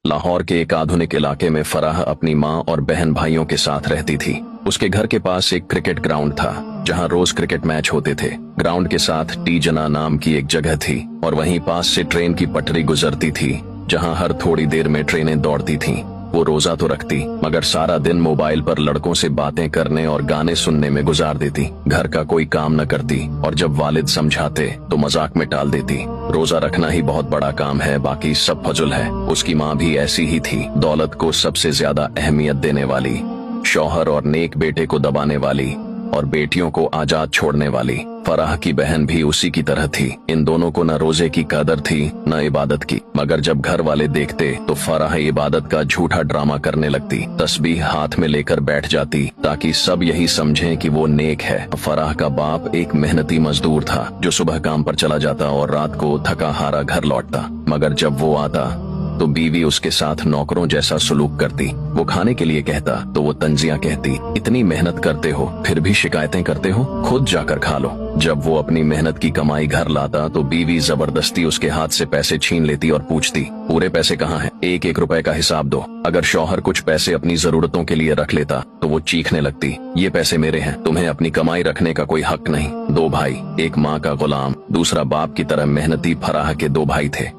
लाहौर के एक आधुनिक इलाके में फराह अपनी माँ और बहन भाइयों के साथ रहती थी। उसके घर के पास एक क्रिकेट ग्राउंड था जहाँ रोज क्रिकेट मैच होते थे। ग्राउंड के साथ टी जना नाम की एक जगह थी और वहीं पास से ट्रेन की पटरी गुजरती थी जहाँ हर थोड़ी देर में ट्रेनें दौड़ती थीं। वो रोजा तो रखती मगर सारा दिन मोबाइल पर लड़कों से बातें करने और गाने सुनने में गुजार देती। घर का कोई काम न करती और जब वालिद समझाते तो मजाक में टाल देती। रोजा रखना ही बहुत बड़ा काम है, बाकी सब फजुल है। उसकी माँ भी ऐसी ही थी, दौलत को सबसे ज्यादा अहमियत देने वाली, शौहर और नेक बेटे को दबाने वाली और बेटियों को आजाद छोड़ने वाली। फराह की बहन भी उसी की तरह थी। इन दोनों को न रोजे की कदर थी न इबादत की, मगर जब घर वाले देखते तो फराह इबादत का झूठा ड्रामा करने लगती। तस्बीह हाथ में लेकर बैठ जाती ताकि सब यही समझें कि वो नेक है। फराह का बाप एक मेहनती मजदूर था जो सुबह काम पर चला जाता और रात को थका हारा घर लौटता, मगर जब वो आता तो बीवी उसके साथ नौकरों जैसा सलूक करती। वो खाने के लिए कहता तो वो तंजियां कहती, इतनी मेहनत करते हो फिर भी शिकायतें करते हो, खुद जाकर खा लो। जब वो अपनी मेहनत की कमाई घर लाता तो बीवी जबरदस्ती उसके हाथ से पैसे छीन लेती और पूछती, पूरे पैसे कहाँ हैं? एक एक रुपए का हिसाब दो। अगर शौहर कुछ पैसे अपनी जरूरतों के लिए रख लेता तो वो चीखने लगती, ये पैसे मेरे हैं, तुम्हें अपनी कमाई रखने का कोई हक नहीं। दो भाई, एक माँ का गुलाम, दूसरा बाप की तरह मेहनती फराह के दो भाई थे।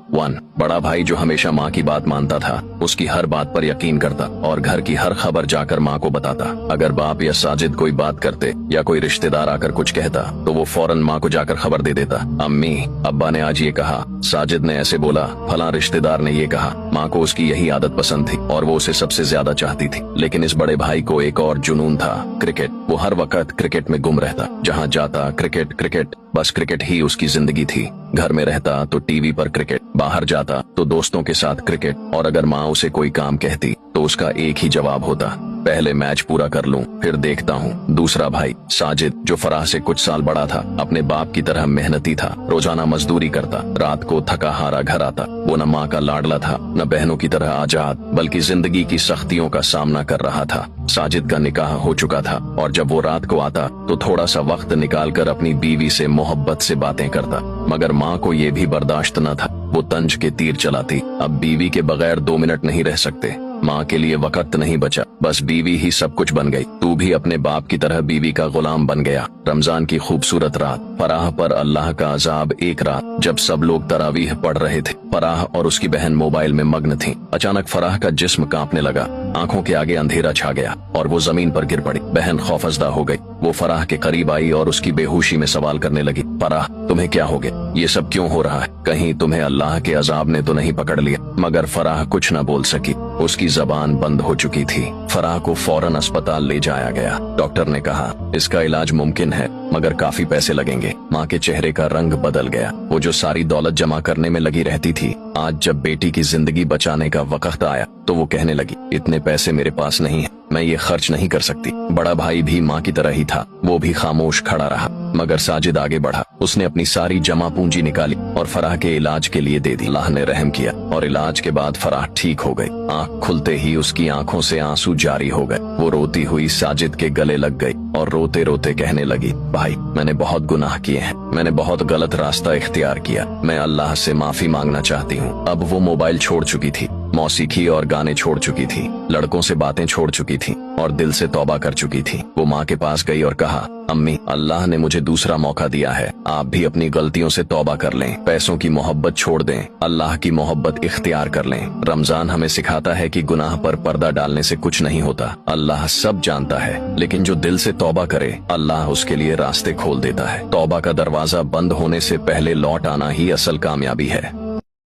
बड़ा भाई जो हमेशा माँ की बात मानता था, उसकी हर बात पर यकीन करता और घर की हर खबर जाकर माँ को बताता। अगर बाप या साजिद कोई बात करते या कोई रिश्तेदार आकर कुछ कहता तो वो फौरन माँ को जाकर खबर दे देता, अम्मी अब्बा ने आज ये कहा, साजिद ने ऐसे बोला, फलां रिश्तेदार ने ये कहा। माँ को उसकी यही आदत पसंद थी और वो उसे सबसे ज्यादा चाहती थी। लेकिन इस बड़े भाई को एक और जुनून था, क्रिकेट। वो हर वक्त क्रिकेट में गुम रहता, जहाँ जाता क्रिकेट क्रिकेट, बस क्रिकेट ही उसकी जिंदगी थी। घर में रहता तो टीवी पर क्रिकेट, बाहर जाता तो दोस्तों के साथ क्रिकेट, और अगर माँ उसे कोई काम कहती तो उसका एक ही जवाब होता, पहले मैच पूरा कर लूं फिर देखता हूं। दूसरा भाई साजिद जो फराह से कुछ साल बड़ा था, अपने बाप की तरह मेहनती था, रोजाना मजदूरी करता, रात को थका हारा घर आता। वो न माँ का लाडला था न बहनों की तरह आजाद, बल्कि जिंदगी की सख्तियों का सामना कर रहा था। साजिद का निकाह हो चुका था और जब वो रात को आता तो थोड़ा सा वक्त निकालकर अपनी बीवी से मोहब्बत से बातें करता, मगर माँ को ये भी बर्दाश्त न था। वो तंज के तीर चलाती, अब बीवी के बगैर 2 मिनट नहीं रह सकते। माँ के लिए वक्त नहीं बचा, बस बीवी ही सब कुछ बन गई। तू भी अपने बाप की तरह बीवी का गुलाम बन गया। रमजान की खूबसूरत रात, फराह पर अल्लाह का अजाब। एक रात जब सब लोग तरावीह पढ़ रहे थे, फराह और उसकी बहन मोबाइल में मग्न थीं। अचानक फराह का जिस्म कांपने लगा, आंखों के आगे अंधेरा छा गया और वो जमीन पर गिर पड़ी। बहन खौफजदा हो गई। वो फराह के करीब आई और उसकी बेहोशी में सवाल करने लगी, फराह तुम्हें क्या हो गया? ये सब क्यों हो रहा है? कहीं तुम्हें अल्लाह के अजाब ने तो नहीं पकड़ लिया? मगर फराह कुछ न बोल सकी, उसकी जबान बंद हो चुकी थी। फराह को फौरन अस्पताल ले जाया गया। डॉक्टर ने कहा इसका इलाज मुमकिन है मगर काफी पैसे लगेंगे। माँ के चेहरे का रंग बदल गया। वो जो सारी दौलत जमा करने में लगी रहती थी, आज जब बेटी की जिंदगी बचाने का वक्त आया तो वो कहने लगी, इतने पैसे मेरे पास नहीं है, मैं ये खर्च नहीं कर सकती। बड़ा भाई भी माँ की तरह ही था, वो भी खामोश खड़ा रहा। मगर साजिद आगे बढ़ा। उसने अपनी सारी जमा पूंजी निकाली और फराह के इलाज के लिए दे दी। अल्लाह ने रहम किया और इलाज के बाद फराह ठीक हो गई। आंख खुलते ही उसकी आंखों से आंसू जारी हो गए। वो रोती हुई साजिद के गले लग गई और रोते रोते कहने लगी, भाई मैंने बहुत गुनाह किए हैं, मैंने बहुत गलत रास्ता इख्तियार किया, मैं अल्लाह से माफी मांगना चाहती हूँ। अब वो मोबाइल छोड़ चुकी थी, मौसीकी और गाने छोड़ चुकी थी, लड़कों से बातें छोड़ चुकी थी और दिल से तौबा कर चुकी थी। वो माँ के पास गई और कहा, अम्मी अल्लाह ने मुझे दूसरा मौका दिया है, आप भी अपनी गलतियों से तौबा कर लें, पैसों की मोहब्बत छोड़ दें, अल्लाह की मोहब्बत इख्तियार कर लें। रमजान हमें सिखाता है कि गुनाह पर पर्दा डालने से कुछ नहीं होता। अल्लाह सब जानता है, लेकिन जो दिल से तौबा करे अल्लाह उसके लिए रास्ते खोल देता है। तौबा का दरवाजा बंद होने से पहले लौट आना ही असल कामयाबी है।